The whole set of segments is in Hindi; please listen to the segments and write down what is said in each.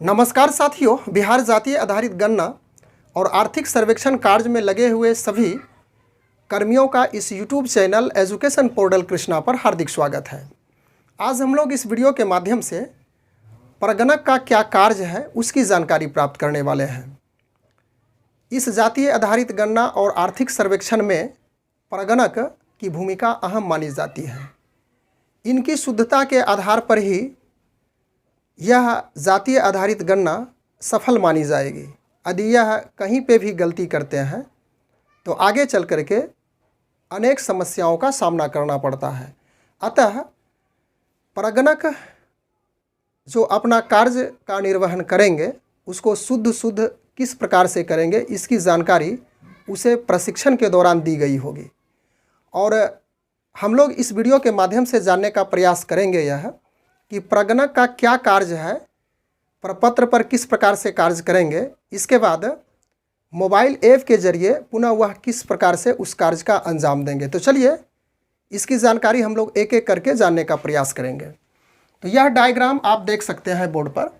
नमस्कार साथियों, बिहार जातीय आधारित गणना और आर्थिक सर्वेक्षण कार्य में लगे हुए सभी कर्मियों का इस YouTube channel education portal Krishna पर हार्दिक स्वागत है। आज हम लोग इस वीडियो के माध्यम से प्रगणक का क्या कार्य है उसकी जानकारी प्राप्त करने वाले हैं। इस जातीय आधारित गणना और आर्थिक सर्वेक्षण में प्रगणक की भूमिका अहम मानी जाती है। इनकी शुद्धता के आधार पर ही यह जातीय आधारित गणना सफल मानी जाएगी। यदि यह कहीं पे भी गलती करते हैं तो आगे चल कर के अनेक समस्याओं का सामना करना पड़ता है। अतः प्रगणक जो अपना कार्य का निर्वहन करेंगे उसको शुद्ध किस प्रकार से करेंगे इसकी जानकारी उसे प्रशिक्षण के दौरान दी गई होगी। और हम लोग इस वीडियो के माध्यम से जानने का प्रयास करेंगे यह कि प्रगणक का क्या कार्य है, प्रपत्र पर किस प्रकार से कार्य करेंगे, इसके बाद मोबाइल ऐप के जरिए पुनः वह किस प्रकार से उस कार्य का अंजाम देंगे। तो चलिए इसकी जानकारी हम लोग एक एक करके जानने का प्रयास करेंगे। तो यह डायग्राम आप देख सकते हैं बोर्ड पर,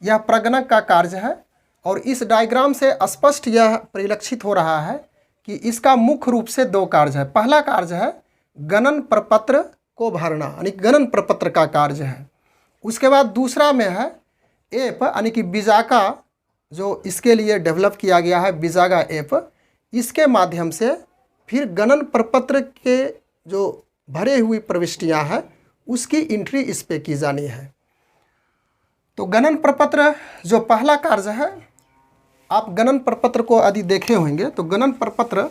यह प्रगणक का कार्य है और इस डायग्राम से स्पष्ट यह परिलक्षित हो रहा है कि इसका मुख्य रूप से दो कार्य है। पहला कार्य है गणन प्रपत्र को भरना, यानी गणन प्रपत्र का कार्य है। उसके बाद दूसरा में है ऐप, यानी कि बिजागा, जो इसके लिए डेवलप किया गया है बिजागा ऐप, इसके माध्यम से फिर गणन प्रपत्र के जो भरे हुई प्रविष्टियां हैं उसकी एंट्री इस पे की जानी है। तो गणन प्रपत्र जो पहला कार्य है, आप गणन प्रपत्र को यदि देखे होंगे तो गणन प्रपत्र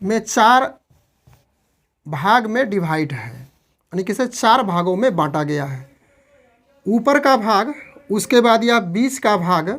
में 4 भाग में डिवाइड है, यानी कि इसे 4 भागों में बांटा गया है। ऊपर का भाग, उसके बाद यह बीच का भाग,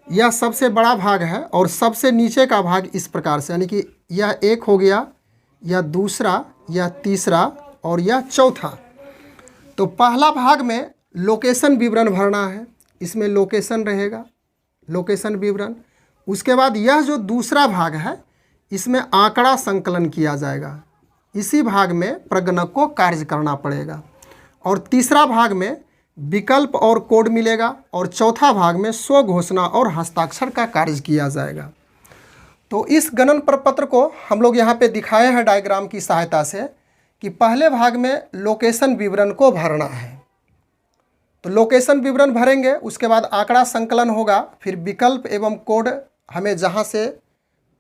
यह सबसे बड़ा भाग है और सबसे नीचे का भाग इस प्रकार से, यानी कि यह एक हो गया, यह दूसरा, यह तीसरा और यह चौथा। तो पहला भाग में लोकेशन विवरण भरना है, इसमें लोकेशन रहेगा, लोकेशन विवरण। उसके बाद यह जो दूसरा भाग है इसमें आंकड़ा संकलन किया जाएगा, इसी भाग में प्रगणक को कार्य करना पड़ेगा। और तीसरा भाग में विकल्प और कोड मिलेगा और चौथा भाग में स्व घोषणा और हस्ताक्षर का कार्य किया जाएगा। तो इस गणन प्रपत्र को हम लोग यहाँ पे दिखाए हैं डायग्राम की सहायता से कि पहले भाग में लोकेशन विवरण को भरना है। तो लोकेशन विवरण भरेंगे, उसके बाद आंकड़ा संकलन होगा, फिर विकल्प एवं कोड हमें जहाँ से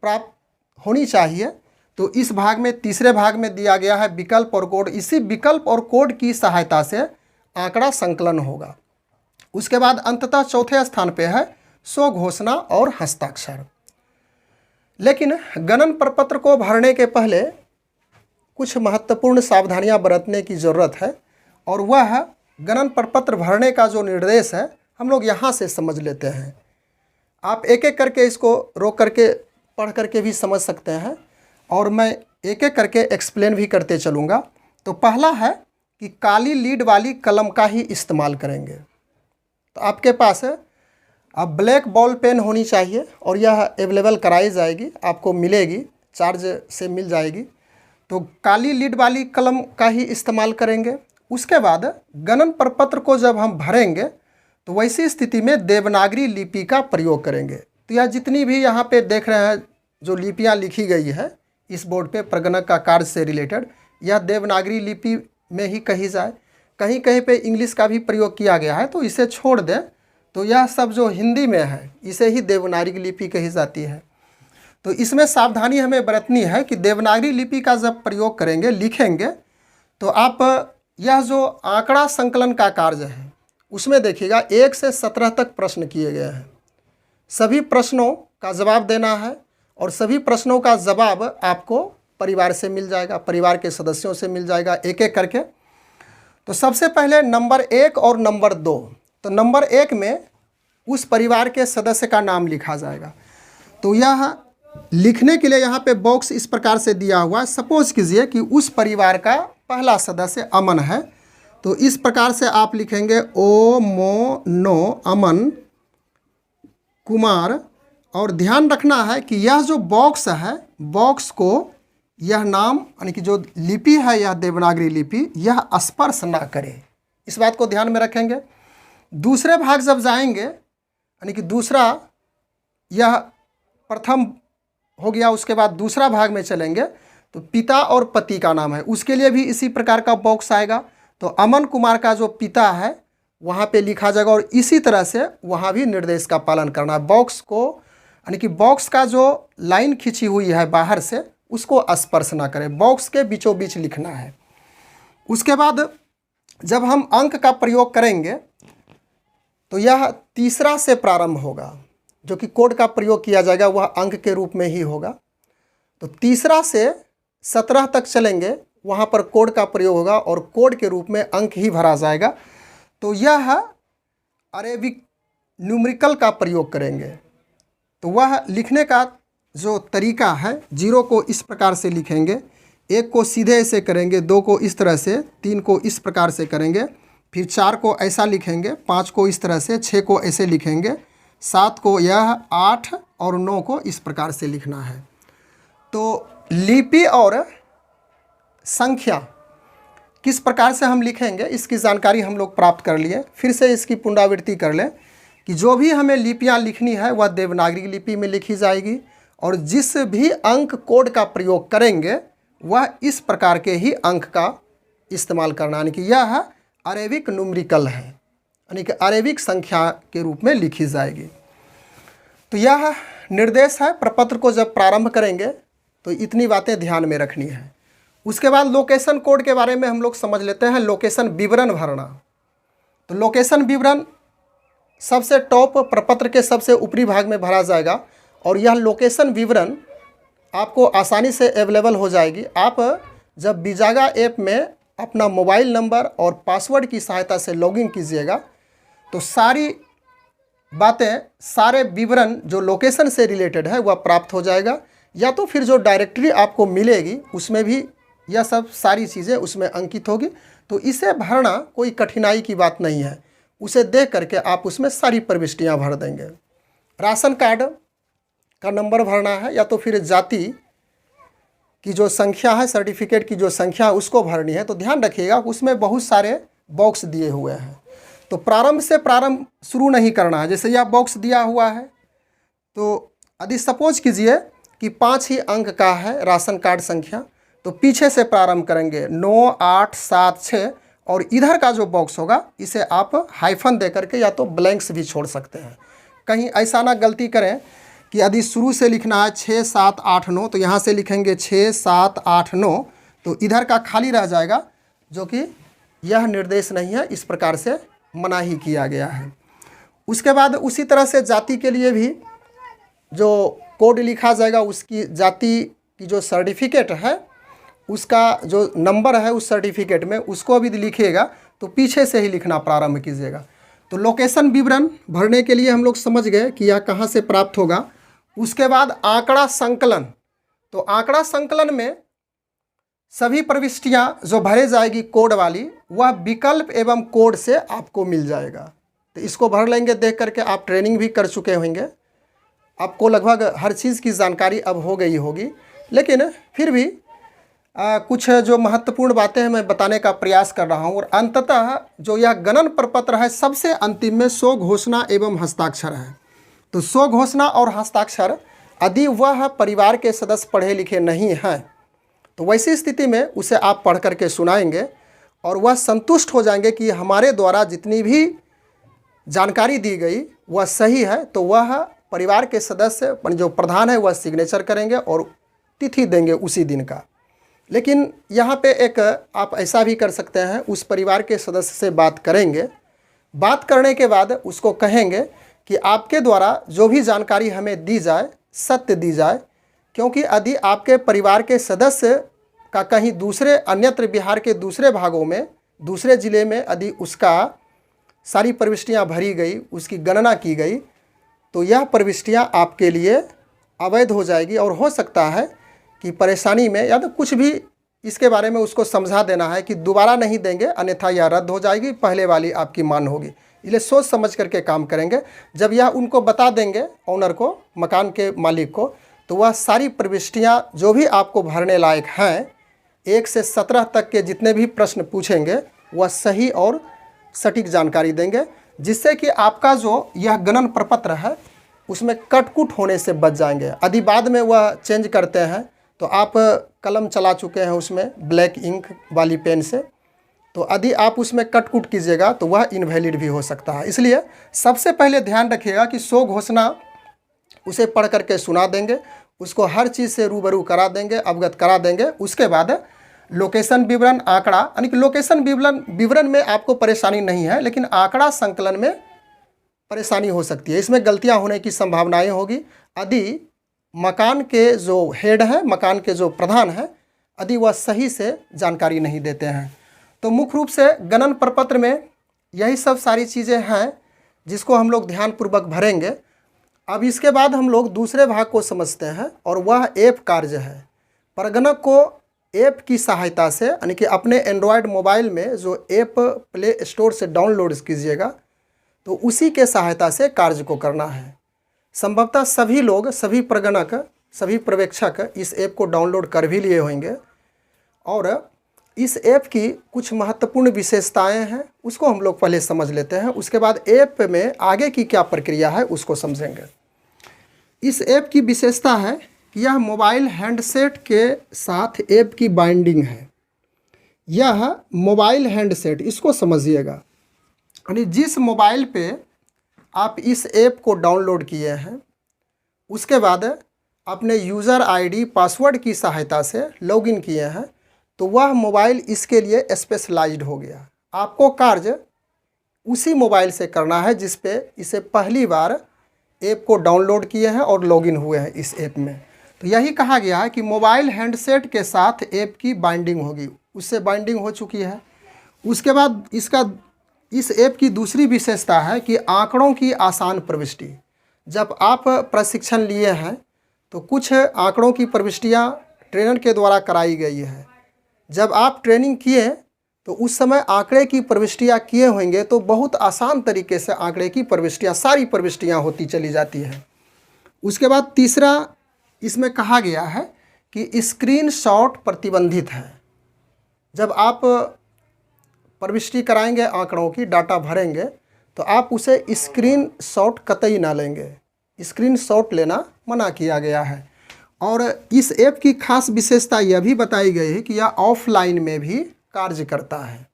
प्राप्त होनी चाहिए तो इस भाग में, तीसरे भाग में दिया गया है विकल्प और कोड। इसी विकल्प और कोड की सहायता से आंकड़ा संकलन होगा। उसके बाद अंततः चौथे स्थान पे है स्व घोषणा और हस्ताक्षर। लेकिन गणन प्रपत्र को भरने के पहले कुछ महत्वपूर्ण सावधानियां बरतने की ज़रूरत है और वह है गणन प्रपत्र भरने का जो निर्देश है हम लोग यहाँ से समझ लेते हैं। आप एक एक करके इसको रोक करके पढ़ करके भी समझ सकते हैं और मैं एक एक करके एक्सप्लेन भी करते चलूँगा। तो पहला है कि काली लीड वाली कलम का ही इस्तेमाल करेंगे। तो आपके पास अब ब्लैक बॉल पेन होनी चाहिए और यह अवेलेबल कराई जाएगी, आपको मिलेगी, चार्ज से मिल जाएगी। तो काली लीड वाली कलम का ही इस्तेमाल करेंगे। उसके बाद गणन प्रपत्र को जब हम भरेंगे तो वैसी स्थिति में देवनागरी लिपि का प्रयोग करेंगे। तो यह जितनी भी यहाँ पे देख रहे हैं जो लिपियाँ लिखी गई है इस बोर्ड पे प्रगणक का कार्य से रिलेटेड, यह देवनागरी लिपि में ही कही जाए। कहीं कहीं पे इंग्लिश का भी प्रयोग किया गया है, तो इसे छोड़ दें तो यह सब जो हिंदी में है इसे ही देवनागरी लिपि कही जाती है। तो इसमें सावधानी हमें बरतनी है कि देवनागरी लिपि का जब प्रयोग करेंगे, लिखेंगे, तो आप यह जो आंकड़ा संकलन का कार्य है उसमें देखिएगा 1 से 17 तक प्रश्न किए गए हैं। सभी प्रश्नों का जवाब देना है और सभी प्रश्नों का जवाब आपको परिवार से मिल जाएगा, परिवार के सदस्यों से मिल जाएगा, एक एक करके। तो सबसे पहले नंबर 1 और नंबर 2। तो नंबर 1 में उस परिवार के सदस्य का नाम लिखा जाएगा। तो यह लिखने के लिए यहाँ पे बॉक्स इस प्रकार से दिया हुआ है। सपोज कीजिए कि उस परिवार का पहला सदस्य अमन है, तो इस प्रकार से आप लिखेंगे ओ मो नो अमन कुमार। और ध्यान रखना है कि यह जो बॉक्स है, बॉक्स को यह नाम, यानी कि जो लिपि है यह देवनागरी लिपि, यह स्पर्श ना करे, इस बात को ध्यान में रखेंगे। दूसरे भाग जब जाएंगे, यानी कि दूसरा, यह प्रथम हो गया, उसके बाद दूसरा भाग में चलेंगे तो पिता और पति का नाम है, उसके लिए भी इसी प्रकार का बॉक्स आएगा। तो अमन कुमार का जो पिता है वहाँ पे लिखा जाएगा और इसी तरह से वहाँ भी निर्देश का पालन करना है। बॉक्स को, यानी कि बॉक्स का जो लाइन खींची हुई है बाहर से उसको स्पर्श ना करें, बॉक्स के बीचों बीच लिखना है। उसके बाद जब हम अंक का प्रयोग करेंगे तो यह तीसरा से प्रारंभ होगा, जो कि कोड का प्रयोग किया जाएगा वह अंक के रूप में ही होगा। तो तीसरा से 17 तक चलेंगे, वहाँ पर कोड का प्रयोग होगा और कोड के रूप में अंक ही भरा जाएगा। तो यह अरेबिक न्यूमेरिकल का प्रयोग करेंगे। तो वह लिखने का जो तरीका है, 0 को इस प्रकार से लिखेंगे, 1 को सीधे ऐसे करेंगे, 2 को इस तरह से, 3 को इस प्रकार से करेंगे, फिर 4 को ऐसा लिखेंगे, 5 को इस तरह से, 6 को ऐसे लिखेंगे, 7 को यह, 8 और 9 को इस प्रकार से लिखना है। तो लिपि और संख्या किस प्रकार से हम लिखेंगे इसकी जानकारी हम लोग प्राप्त कर लिए। फिर से इसकी पुनरावृत्ति कर लें कि जो भी हमें लिपियाँ लिखनी है वह देवनागरी लिपि में लिखी जाएगी और जिस भी अंक कोड का प्रयोग करेंगे वह इस प्रकार के ही अंक का इस्तेमाल करना, यानी कि यह अरेबिक न्यूमेरिकल है, यानी कि अरेबिक संख्या के रूप में लिखी जाएगी। तो यह निर्देश है। प्रपत्र को जब प्रारंभ करेंगे तो इतनी बातें ध्यान में रखनी है। उसके बाद लोकेशन कोड के बारे में हम लोग समझ लेते हैं। लोकेशन विवरण भरना, तो लोकेशन विवरण सबसे टॉप प्रपत्र के सबसे ऊपरी भाग में भरा जाएगा और यह लोकेशन विवरण आपको आसानी से अवेलेबल हो जाएगी। आप जब बिजागा ऐप में अपना मोबाइल नंबर और पासवर्ड की सहायता से लॉगिन कीजिएगा तो सारी बातें, सारे विवरण जो लोकेशन से रिलेटेड है वह प्राप्त हो जाएगा, या तो फिर जो डायरेक्टरी आपको मिलेगी उसमें भी यह सब सारी चीज़ें उसमें अंकित होगी। तो इसे भरना कोई कठिनाई की बात नहीं है, उसे देख करके आप उसमें सारी प्रविष्टियां भर देंगे। राशन कार्ड का नंबर भरना है या तो फिर जाति की जो संख्या है, सर्टिफिकेट की जो संख्या है उसको भरनी है। तो ध्यान रखिएगा उसमें बहुत सारे बॉक्स दिए हुए हैं, तो प्रारंभ से प्रारंभ शुरू नहीं करना है। जैसे यह बॉक्स दिया हुआ है तो यदि सपोज कीजिए कि 5 ही अंक का है राशन कार्ड संख्या, तो पीछे से प्रारंभ करेंगे 9, 8, 7, 6 और इधर का जो बॉक्स होगा इसे आप हाइफन दे करके या तो ब्लैंक्स भी छोड़ सकते हैं। कहीं ऐसा ना गलती करें कि यदि शुरू से लिखना है 6, 7, 8, 9 तो यहाँ से लिखेंगे 6, 7, 8, 9 तो इधर का खाली रह जाएगा, जो कि यह निर्देश नहीं है, इस प्रकार से मना ही किया गया है। उसके बाद उसी तरह से जाति के लिए भी जो कोड लिखा जाएगा, उसकी जाति की जो सर्टिफिकेट है उसका जो नंबर है उस सर्टिफिकेट में उसको भी लिखिएगा तो पीछे से ही लिखना प्रारंभ कीजिएगा। तो लोकेशन विवरण भरने के लिए हम लोग समझ गए कि यह कहाँ से प्राप्त होगा। उसके बाद आंकड़ा संकलन, तो आंकड़ा संकलन में सभी प्रविष्टियां जो भरे जाएगी कोड वाली वह विकल्प एवं कोड से आपको मिल जाएगा। तो इसको भर लेंगे, देख करके आप ट्रेनिंग भी कर चुके होंगे, आपको लगभग हर चीज़ की जानकारी अब हो गई होगी, लेकिन फिर भी कुछ जो महत्वपूर्ण बातें हैं मैं बताने का प्रयास कर रहा हूं। और अंततः जो यह गणन प्रपत्र है सबसे अंतिम में स्व घोषणा एवं हस्ताक्षर है। तो स्व घोषणा और हस्ताक्षर यदि वह परिवार के सदस्य पढ़े लिखे नहीं हैं तो वैसी स्थिति में उसे आप पढ़ करके सुनाएंगे और वह संतुष्ट हो जाएंगे कि हमारे द्वारा जितनी भी जानकारी दी गई वह सही है। तो वह परिवार के सदस्य जो प्रधान है वह सिग्नेचर करेंगे और तिथि देंगे उसी दिन का। लेकिन यहाँ पे एक आप ऐसा भी कर सकते हैं, उस परिवार के सदस्य से बात करेंगे, बात करने के बाद उसको कहेंगे कि आपके द्वारा जो भी जानकारी हमें दी जाए सत्य दी जाए, क्योंकि यदि आपके परिवार के सदस्य का कहीं दूसरे अन्यत्र बिहार के दूसरे भागों में दूसरे ज़िले में यदि उसका सारी प्रविष्टियाँ भरी गई, उसकी गणना की गई, तो यह प्रविष्टियाँ आपके लिए अवैध हो जाएगी और हो सकता है कि परेशानी में या तो कुछ भी इसके बारे में उसको समझा देना है कि दोबारा नहीं देंगे अन्यथा यह रद्द हो जाएगी, पहले वाली आपकी मान होगी। इसलिए सोच समझ करके काम करेंगे। जब यह उनको बता देंगे ऑनर को, मकान के मालिक को, तो वह सारी प्रविष्टियाँ जो भी आपको भरने लायक हैं 1 से 17 तक के जितने भी प्रश्न पूछेंगे वह सही और सटीक जानकारी देंगे। जिससे कि आपका जो यह गणन प्रपत्र है उसमें कटकुट होने से बच जाएंगे। यदि बाद में वह चेंज करते हैं तो आप कलम चला चुके हैं उसमें ब्लैक इंक वाली पेन से, तो यदि आप उसमें कटकुट कीजिएगा तो वह इनवैलिड भी हो सकता है। इसलिए सबसे पहले ध्यान रखिएगा कि शो घोषणा उसे पढ़ करके सुना देंगे, उसको हर चीज़ से रूबरू करा देंगे, अवगत करा देंगे। उसके बाद लोकेशन विवरण, आंकड़ा, यानी कि लोकेशन विवरण में आपको परेशानी नहीं है, लेकिन आंकड़ा संकलन में परेशानी हो सकती है। इसमें गलतियां होने की संभावनाएं होगी यदि मकान के जो हेड हैं, मकान के जो प्रधान हैं, यदि वह सही से जानकारी नहीं देते हैं। तो मुख्य रूप से गणन प्रपत्र में यही सब सारी चीज़ें हैं जिसको हम लोग ध्यानपूर्वक भरेंगे। अब इसके बाद हम लोग दूसरे भाग को समझते हैं और वह ऐप कार्य है। परगणक को ऐप की सहायता से, यानी कि अपने एंड्रॉयड मोबाइल में जो ऐप प्ले स्टोर से डाउनलोड कीजिएगा तो उसी के सहायता से कार्य को करना है। संभवतः सभी लोग, सभी प्रगणक, सभी पर्यवेक्षक इस ऐप को डाउनलोड कर भी लिए होंगे और इस ऐप की कुछ महत्वपूर्ण विशेषताएं हैं, उसको हम लोग पहले समझ लेते हैं। उसके बाद ऐप में आगे की क्या प्रक्रिया है उसको समझेंगे। इस ऐप की विशेषता है कि यह मोबाइल हैंडसेट के साथ ऐप की बाइंडिंग है। यह मोबाइल हैंडसेट, इसको समझिएगा, यानी जिस मोबाइल पे आप इस ऐप को डाउनलोड किए हैं उसके बाद अपने यूज़र आईडी, पासवर्ड की सहायता से लॉगिन किए हैं तो वह मोबाइल इसके लिए स्पेशलाइज्ड हो गया। आपको कार्य उसी मोबाइल से करना है जिस पे इसे पहली बार ऐप को डाउनलोड किए हैं और लॉगिन हुए हैं इस ऐप में। तो यही कहा गया है कि मोबाइल हैंडसेट के साथ ऐप की बाइंडिंग होगी, उससे बाइंडिंग हो चुकी है। उसके बाद इस ऐप की दूसरी विशेषता है कि आंकड़ों की आसान प्रविष्टि। जब आप प्रशिक्षण लिए हैं तो कुछ आंकड़ों की प्रविष्टियाँ ट्रेनर के द्वारा कराई गई है। जब आप ट्रेनिंग किए तो उस समय आंकड़े की प्रविष्टियाँ किए होंगे तो बहुत आसान तरीके से आंकड़े की प्रविष्टियाँ, सारी प्रविष्टियाँ होती चली जाती है। उसके बाद तीसरा इसमें कहा गया है कि स्क्रीनशॉट प्रतिबंधित है। जब आप प्रविष्टि कराएंगे, आंकड़ों की डाटा भरेंगे तो आप उसे स्क्रीनशॉट कतई ना लेंगे, स्क्रीनशॉट लेना मना किया गया है। और इस ऐप की खास विशेषता यह भी बताई गई है कि यह ऑफलाइन में भी कार्य करता है।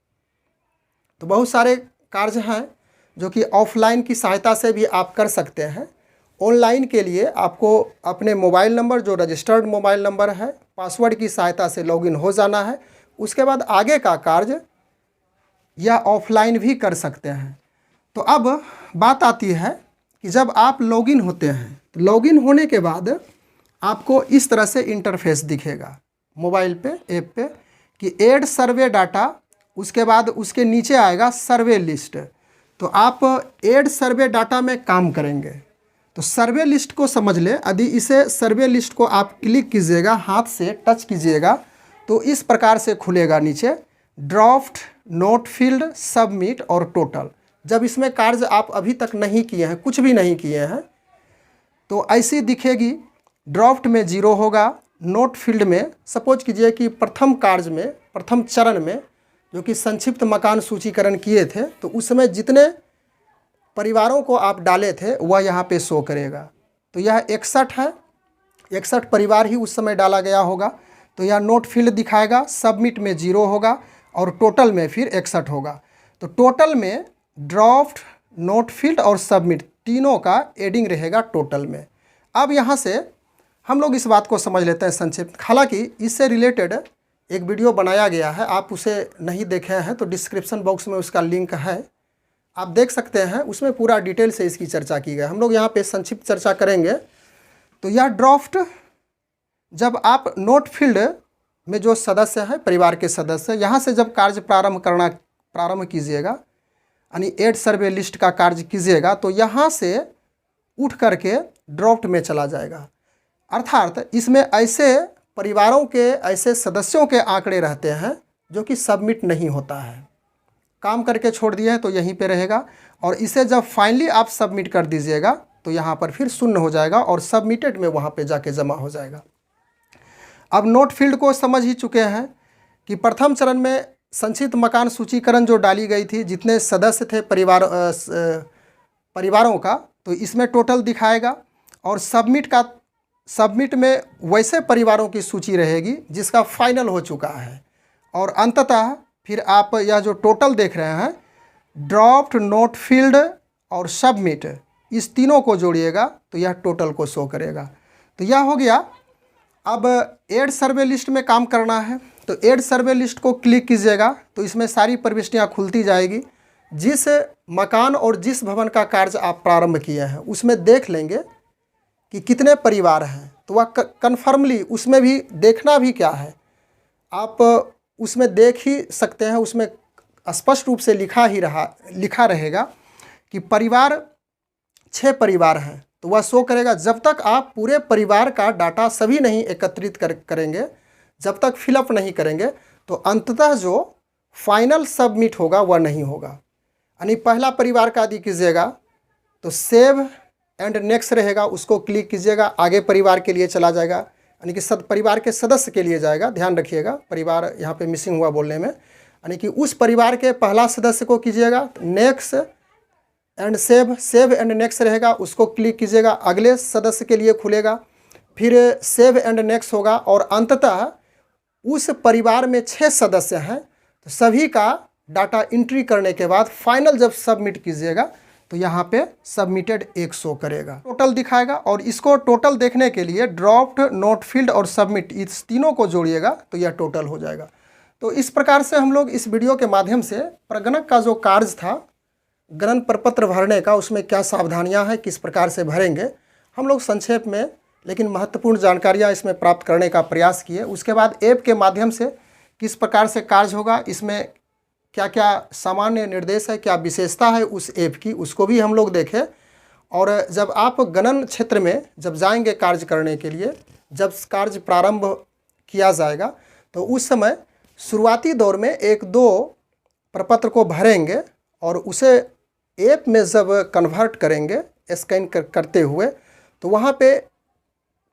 तो बहुत सारे कार्य हैं जो कि ऑफलाइन की सहायता से भी आप कर सकते हैं। ऑनलाइन के लिए आपको अपने मोबाइल नंबर, जो रजिस्टर्ड मोबाइल नंबर है, पासवर्ड की सहायता से लॉगिन हो जाना है। उसके बाद आगे का कार्य या ऑफलाइन भी कर सकते हैं। तो अब बात आती है कि जब आप लॉगिन होते हैं तो लॉगिन होने के बाद आपको इस तरह से इंटरफेस दिखेगा मोबाइल पे, ऐप पे, कि ऐड सर्वे डाटा। उसके बाद उसके नीचे आएगा सर्वे लिस्ट। तो आप ऐड सर्वे डाटा में काम करेंगे। तो सर्वे लिस्ट को समझ लें। यदि इसे सर्वे लिस्ट को आप क्लिक कीजिएगा, हाथ से टच कीजिएगा तो इस प्रकार से खुलेगा नीचे ड्राफ्ट, नोट फील्ड, सबमिट और टोटल। जब इसमें कार्य आप अभी तक नहीं किए हैं, कुछ भी नहीं किए हैं, तो ऐसी दिखेगी। ड्राफ्ट में 0 होगा, नोट फील्ड में सपोज कीजिए कि प्रथम कार्य में, प्रथम चरण में जो कि संक्षिप्त मकान सूचीकरण किए थे तो उस समय जितने परिवारों को आप डाले थे वह यहाँ पे शो करेगा। तो यह 61 है, 61 परिवार ही उस समय डाला गया होगा। तो यह नोट फील्ड दिखाएगा, सबमिट में 0 होगा और टोटल में फिर 61 होगा। तो टोटल में ड्राफ्ट, नोट फील्ड और सबमिट तीनों का एडिंग रहेगा टोटल में। अब यहाँ से हम लोग इस बात को समझ लेते हैं संक्षिप्त। हालांकि इससे रिलेटेड एक वीडियो बनाया गया है, आप उसे नहीं देखे हैं तो डिस्क्रिप्शन बॉक्स में उसका लिंक है, आप देख सकते हैं। उसमें पूरा डिटेल से इसकी चर्चा की गई। हम लोग यहाँ पे संक्षिप्त चर्चा करेंगे। तो यह ड्राफ्ट, जब आप नोट फील्ड में जो सदस्य हैं, परिवार के सदस्य, यहाँ से जब कार्य प्रारंभ कीजिएगा, यानी ऐड सर्वे लिस्ट का कार्य कीजिएगा तो यहाँ से उठ करके ड्राफ्ट में चला जाएगा। अर्थात इसमें ऐसे परिवारों के, ऐसे सदस्यों के आंकड़े रहते हैं जो कि सबमिट नहीं होता है, काम करके छोड़ दिए हैं तो यहीं पे रहेगा। और इसे जब फाइनली आप सबमिट कर दीजिएगा तो यहाँ पर फिर शून्य हो जाएगा और सबमिटेड में वहाँ पे जाके जमा हो जाएगा। अब नोट फील्ड को समझ ही चुके हैं कि प्रथम चरण में संक्षिप्त मकान सूचीकरण जो डाली गई थी, जितने सदस्य थे परिवारों का, तो इसमें टोटल दिखाएगा। और सबमिट में वैसे परिवारों की सूची रहेगी जिसका फाइनल हो चुका है। और अंततः फिर आप यह जो टोटल देख रहे हैं, ड्रॉप्ड, नोट फील्ड और सबमिट, इस तीनों को जोड़िएगा तो यह टोटल को शो करेगा। तो यह हो गया। अब ऐड सर्वे लिस्ट में काम करना है, तो ऐड सर्वे लिस्ट को क्लिक कीजिएगा तो इसमें सारी प्रविष्टियाँ खुलती जाएगी। जिस मकान और जिस भवन का कार्य आप प्रारंभ किए हैं उसमें देख लेंगे कि कितने परिवार हैं, तो वह कन्फर्मली उसमें भी देखना भी क्या है, आप उसमें देख ही सकते हैं। उसमें स्पष्ट रूप से लिखा रहेगा कि परिवार 6 परिवार हैं, तो वह शो करेगा। जब तक आप पूरे परिवार का डाटा सभी नहीं एकत्रित करेंगे, जब तक फिलअप नहीं करेंगे, तो अंततः जो फाइनल सबमिट होगा वह नहीं होगा। यानी पहला परिवार का यदि कीजिएगा तो सेव एंड नेक्स्ट रहेगा, उसको क्लिक कीजिएगा, आगे परिवार के लिए चला जाएगा, यानी कि परिवार के सदस्य के लिए जाएगा। ध्यान रखिएगा, परिवार यहाँ पे मिसिंग हुआ बोलने में, यानी कि उस परिवार के पहला सदस्य को कीजिएगा, next and save and next रहेगा, उसको क्लिक कीजिएगा, अगले सदस्य के लिए खुलेगा, फिर सेव एंड नेक्स्ट होगा। और अंततः उस परिवार में 6 सदस्य हैं, तो सभी का डाटा एंट्री करने के बाद फाइनल जब सबमिट कीजिएगा तो यहाँ पे सबमिटेड 1 शो करेगा, टोटल दिखाएगा। और इसको टोटल देखने के लिए ड्रॉप्ड, नोट फील्ड और सबमिट, इस तीनों को जोड़िएगा तो यह टोटल हो जाएगा। तो इस प्रकार से हम लोग इस वीडियो के माध्यम से प्रगणक का जो कार्य था गणन प्रपत्र भरने का, उसमें क्या सावधानियां हैं, किस प्रकार से भरेंगे, हम लोग संक्षेप में लेकिन महत्वपूर्ण जानकारियां इसमें प्राप्त करने का प्रयास किए। उसके बाद ऐप के माध्यम से किस प्रकार से कार्य होगा, इसमें क्या क्या सामान्य निर्देश है, क्या विशेषता है उस ऐप की, उसको भी हम लोग देखें। और जब आप गणन क्षेत्र में जब जाएंगे कार्य करने के लिए, जब कार्य प्रारंभ किया जाएगा, तो उस समय शुरुआती दौर में 1-2 प्रपत्र को भरेंगे और उसे ऐप में जब कन्वर्ट करेंगे स्कैन करते हुए, तो वहाँ पे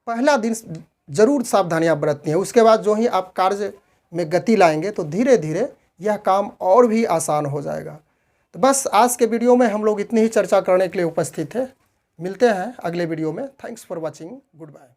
पहला दिन ज़रूर सावधानियाँ बरतनी है। उसके बाद जो ही आप कार्य में गति लाएंगे तो धीरे धीरे यह काम और भी आसान हो जाएगा। तो बस आज के वीडियो में हम लोग इतनी ही चर्चा करने के लिए उपस्थित थे। मिलते हैं अगले वीडियो में। Thanks for watching. Good bye.